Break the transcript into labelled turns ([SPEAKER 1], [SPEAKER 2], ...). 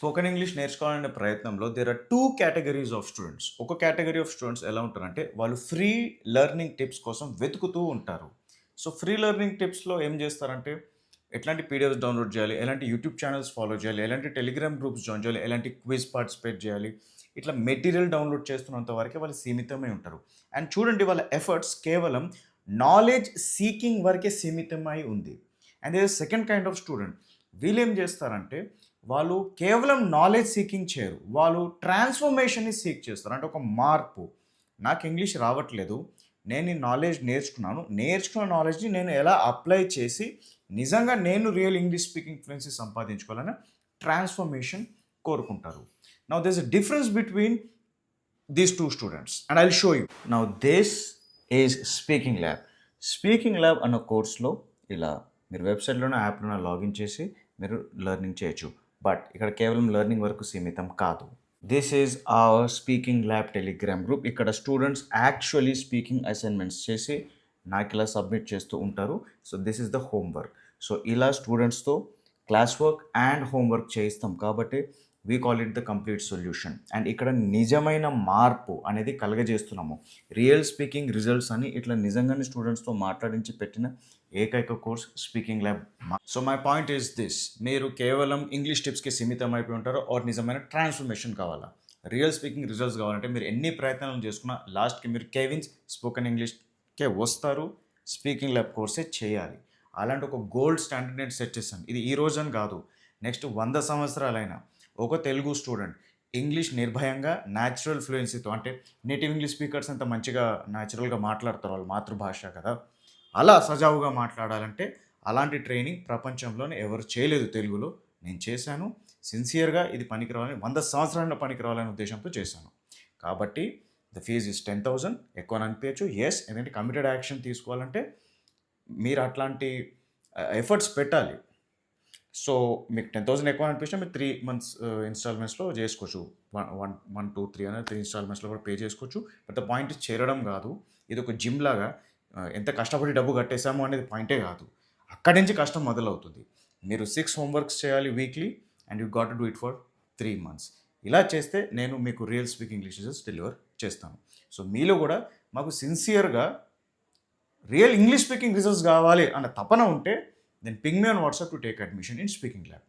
[SPEAKER 1] Spoken English నేర్చుకోవాలనే ప్రయత్నంలో there are 2 categories of students. ఒక కేటగరీ ఆఫ్ స్టూడెంట్స్ ఎలా ఉంటారంటే, వాళ్ళు ఫ్రీ లెర్నింగ్ టిప్స్ కోసం వెతుకుతూ ఉంటారు. సో, ఫ్రీ లెర్నింగ్ టిప్స్‌లో ఏం చేస్తారంటే, ఎట్లాంటి పీడిఎఫ్స్ డౌన్‌లోడ్ చేయాలి, ఎలాంటి యూట్యూబ్ ఛానెల్స్ ఫాలో చేయాలి, ఎలాంటి టెలిగ్రామ్ గ్రూప్స్ జాయిన్ చేయాలి, ఎలాంటి క్విజ్ పార్టిసిపేట్ చేయాలి, ఇట్లా మెటీరియల్ డౌన్‌లోడ్ చేస్తున్నంత వరకే వాళ్ళు సీమితమై ఉంటారు. అండ్ చూడండి వాళ్ళ ఎఫర్ట్స్ కేవలం నాలెడ్జ్ సీకింగ్ వరకే సీమితమై ఉంది. And there is second kind of student. వీళ్ళేం చేస్తారంటే, వాళ్ళు కేవలం నాలెడ్జ్ సీకింగ్ చేయరు. వాళ్ళు ట్రాన్స్‌ఫర్మేషన్‌ని సీక్ చేస్తారు. అంటే ఒక మార్పు. నాకు ఇంగ్లీష్ రావట్లేదు. నేను ఈ నాలెడ్జ్ నేర్చుకున్నాను. నేర్చుకున్న నాలెడ్జ్‌ని నేను ఎలా అప్లై చేసి నిజంగా నేను రియల్ ఇంగ్లీష్ స్పీకింగ్ ఫ్లూయెన్సీ సంపాదించుకోవాలని ట్రాన్స్‌ఫర్మేషన్ కోరుకుంటారు. Now there is a difference between these two students and I'll show you. Now this is speaking lab. Speaking lab అన్న కోర్స్లో ఇలా మీరు వెబ్సైట్లోనే యాప్లోనే లాగిన్ చేసి మీరు లెర్నింగ్ చేయొచ్చు. బట్ ఇక్కడ కేవలం లెర్నింగ్ వరకు సీమితం కాదు. This is our speaking lab Telegram group. ఇక్కడ స్టూడెంట్స్ యాక్చువల్లీ స్పీకింగ్ అసైన్మెంట్స్ చేసి నాకు ఇలా సబ్మిట్ చేస్తూ ఉంటారు. So this is the homework. So ఇలా స్టూడెంట్స్తో క్లాస్ వర్క్ అండ్ హోంవర్క్ చేయిస్తాం కాబట్టి we call it the complete solution. And ఇక్కడ నిజమైన మార్పు అనేది కలగజేస్తున్నాము. రియల్ స్పీకింగ్ రిజల్ట్స్ అని ఇట్లా నిజంగానే స్టూడెంట్స్తో మాట్లాడించి పెట్టిన ఏకైక course speaking lab. So my point is this, మీరు కేవలం ఇంగ్లీష్ టిప్స్కి సీమితం అయిపోయి ఉంటారో ఆర్ నిజమైన ట్రాన్స్ఫర్మేషన్ కావాలా, రియల్ స్పీకింగ్ రిజల్ట్స్ కావాలంటే మీరు ఎన్ని ప్రయత్నాలు చేసుకున్నా లాస్ట్కి మీరు కేవిన్స్ స్పోకెన్ ఇంగ్లీష్కే వస్తారు. స్పీకింగ్ ల్యాబ్ కోర్సే చేయాలి. అలాంటి ఒక గోల్డ్ స్టాండర్డ్ నేను సెట్ చేశాను. ఇది ఈ రోజు అని కాదు, నెక్స్ట్ 100 సంవత్సరాలైనా ఒక తెలుగు స్టూడెంట్ ఇంగ్లీష్ నిర్భయంగా న్యాచురల్ ఫ్లూయెన్సీతో, అంటే నేటివ్ ఇంగ్లీష్ స్పీకర్స్ అంత మంచిగా న్యాచురల్గా మాట్లాడతారు, వాళ్ళ మాతృభాష కదా, అలా సజావుగా మాట్లాడాలంటే అలాంటి ట్రైనింగ్ ప్రపంచంలోనే ఎవరు చేయలేదు. తెలుగులో నేను చేశాను. సిన్సియర్గా ఇది పనికి రావాలని 100 సంవత్సరాల పనికి రావాలనే ఉద్దేశంతో చేశాను. కాబట్టి ద ఫీజ్ ఇస్ 10,000. ఎక్కువ అనిపించచ్చు, ఎస్, ఎందుకంటే కమిటెడ్ యాక్షన్ తీసుకోవాలంటే మీరు అట్లాంటి ఎఫర్ట్స్ పెట్టాలి. సో మీకు 10,000 ఎక్కువ అనిపించినా మీరు 3 months ఇన్స్టాల్మెంట్స్లో చేసుకోవచ్చు. 1, 2, 3 అనేది 3 ఇన్స్టాల్మెంట్స్లో కూడా పే చేసుకోవచ్చు. బట్ ద పాయింట్ చేరడం కాదు. ఇది ఒక జిమ్ లాగా ఎంత కష్టపడి డబ్బు కట్టేసాము అనేది పాయింటే కాదు. అక్కడి నుంచి కష్టం మొదలవుతుంది. మీరు 6 హోంవర్క్స్ చేయాలి weekly and you got to do it for 3 months. ఇలా చేస్తే నేను మీకు real speaking English results deliver చేస్తాను. సో మీలో కూడా మాకు సిన్సియర్గా రియల్ ఇంగ్లీష్ స్పీకింగ్ రిజల్ట్స్ కావాలి అన్న తపన ఉంటే then ping me on WhatsApp to take admission in Speaking Lab.